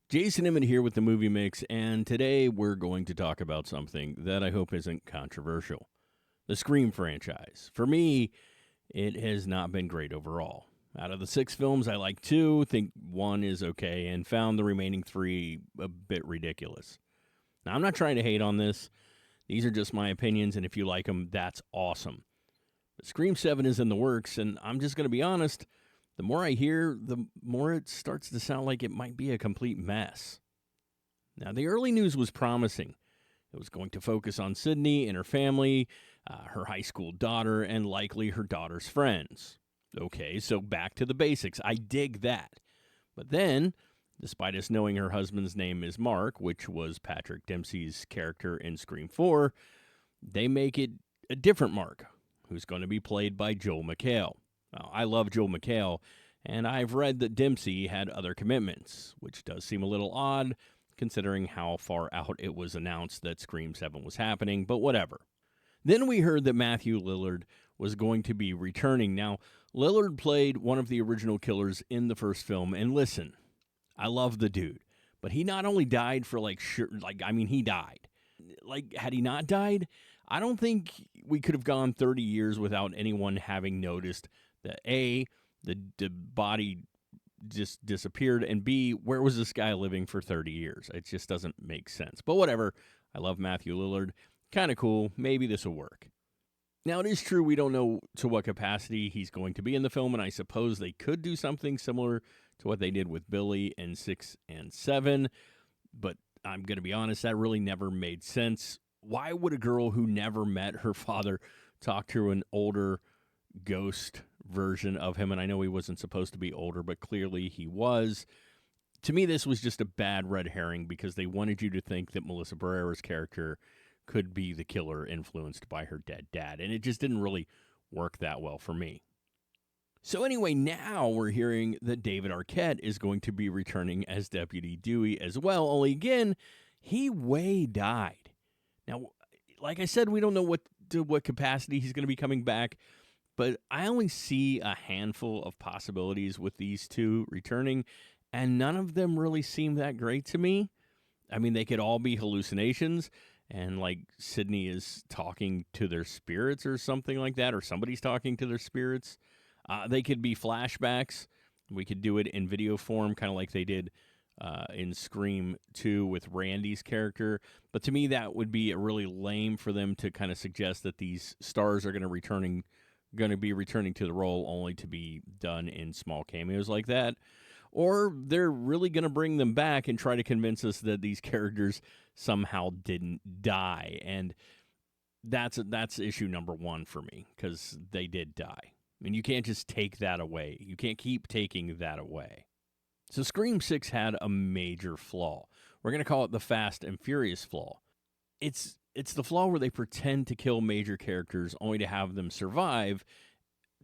Jason Emmett here with the Movie Mix, and today we're going to talk about something that I hope isn't controversial. The Scream franchise. For me, it has not been great overall. Out of the 6 films, I like 2, think 1 is okay, and found the remaining 3 a bit ridiculous. Now, I'm not trying to hate on this. These are just my opinions, and if you like them, that's awesome. But Scream 7 is in the works, and I'm just going to be honest, the more I hear, the more it starts to sound like it might be a complete mess. Now, the early news was promising. It was going to focus on Sydney and her family, her high school daughter, and likely her daughter's friends. Okay, so back to the basics. I dig that. But then, despite us knowing her husband's name is Mark, which was Patrick Dempsey's character in Scream 4, they make it a different Mark, who's going to be played by Joel McHale. Now, I love Joel McHale, and I've read that Dempsey had other commitments, which does seem a little odd considering how far out it was announced that Scream 7 was happening, but whatever. Then we heard that Matthew Lillard was going to be returning. Now, Lillard played one of the original killers in the first film, and listen, I love the dude, but he not only died for he died. Had he not died, I don't think we could have gone 30 years without anyone having noticed that A, the body just disappeared, and B, where was this guy living for 30 years? It just doesn't make sense. But whatever. I love Matthew Lillard. Kind of cool. Maybe this will work. Now, it is true we don't know to what capacity he's going to be in the film, and I suppose they could do something similar to what they did with Billy in 6 and 7, but I'm going to be honest, that really never made sense. Why would a girl who never met her father talk to an older ghost version of him? And I know he wasn't supposed to be older, but clearly he was. To me, this was just a bad red herring because they wanted you to think that Melissa Barrera's character could be the killer influenced by her dead dad, and it just didn't really work that well for me. So anyway, now we're hearing that David Arquette is going to be returning as Deputy Dewey as well, only again, he way died. Now, like I said, we don't know what capacity he's going to be coming back, but I only see a handful of possibilities with these two returning, and none of them really seem that great to me. I mean, they could all be hallucinations, and like Sydney is talking to their spirits or something like that, or somebody's talking to their spirits. They could be flashbacks. We could do it in video form, kind of like they did in Scream 2 with Randy's character. But to me, that would be really lame for them to kind of suggest that these stars are going to be returning to the role only to be done in small cameos like that. Or they're really going to bring them back and try to convince us that these characters somehow didn't die. And that's issue number 1 for me, because they did die. I mean, you can't just take that away. You can't keep taking that away. So Scream 6 had a major flaw. We're going to call it the Fast and Furious flaw. It's the flaw where they pretend to kill major characters only to have them survive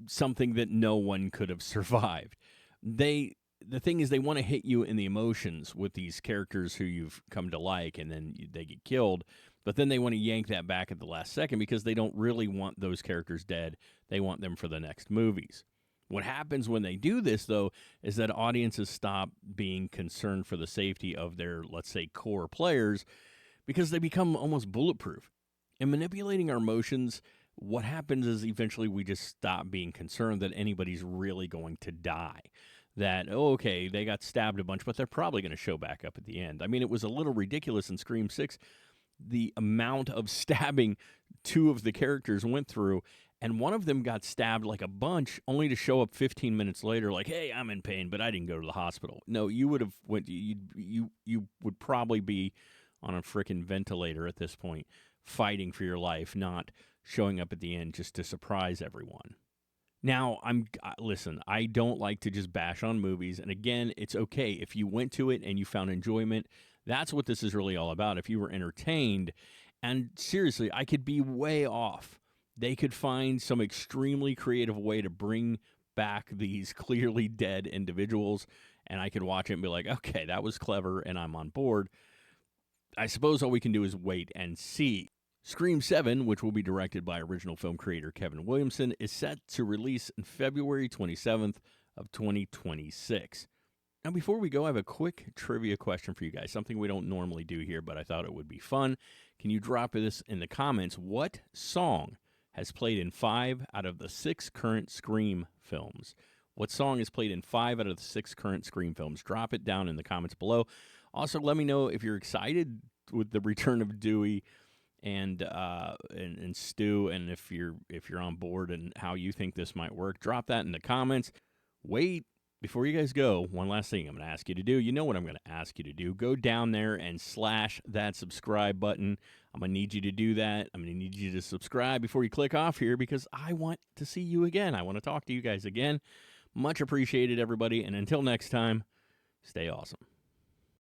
something that no one could have survived. The thing is, they want to hit you in the emotions with these characters who you've come to like, and then they get killed. But then they want to yank that back at the last second because they don't really want those characters dead. They want them for the next movies. What happens when they do this, though, is that audiences stop being concerned for the safety of their, let's say, core players, because they become almost bulletproof. In manipulating our emotions, what happens is eventually we just stop being concerned that anybody's really going to die. That, okay, they got stabbed a bunch, but they're probably going to show back up at the end. I mean, it was a little ridiculous in Scream 6, the amount of stabbing 2 of the characters went through, and one of them got stabbed like a bunch, only to show up 15 minutes later like, hey, I'm in pain, but I didn't go to the hospital. No, you would have you would probably be on a frickin' ventilator at this point, fighting for your life, not showing up at the end just to surprise everyone. Now, listen, I don't like to just bash on movies, and again, it's okay if you went to it and you found enjoyment. That's what this is really all about. If you were entertained, and seriously, I could be way off. They could find some extremely creative way to bring back these clearly dead individuals, and I could watch it and be like, okay, that was clever, and I'm on board. I suppose all we can do is wait and see. Scream 7, which will be directed by original film creator Kevin Williamson, is set to release on February 27th of 2026. Now, before we go, I have a quick trivia question for you guys. Something we don't normally do here, but I thought it would be fun. Can you drop this in the comments? What song has played in 5 out of the 6 current Scream films? What song is played in 5 out of the 6 current Scream films? Drop it down in the comments below. Also, let me know if you're excited with the return of Dewey and Stu, and if you're on board and how you think this might work. Drop that in the comments. Wait, before you guys go, one last thing I'm going to ask you to do. You know what I'm going to ask you to do. Go down there and slash that subscribe button. I'm going to need you to do that. I'm going to need you to subscribe before you click off here because I want to see you again. I want to talk to you guys again. Much appreciated, everybody. And until next time, stay awesome.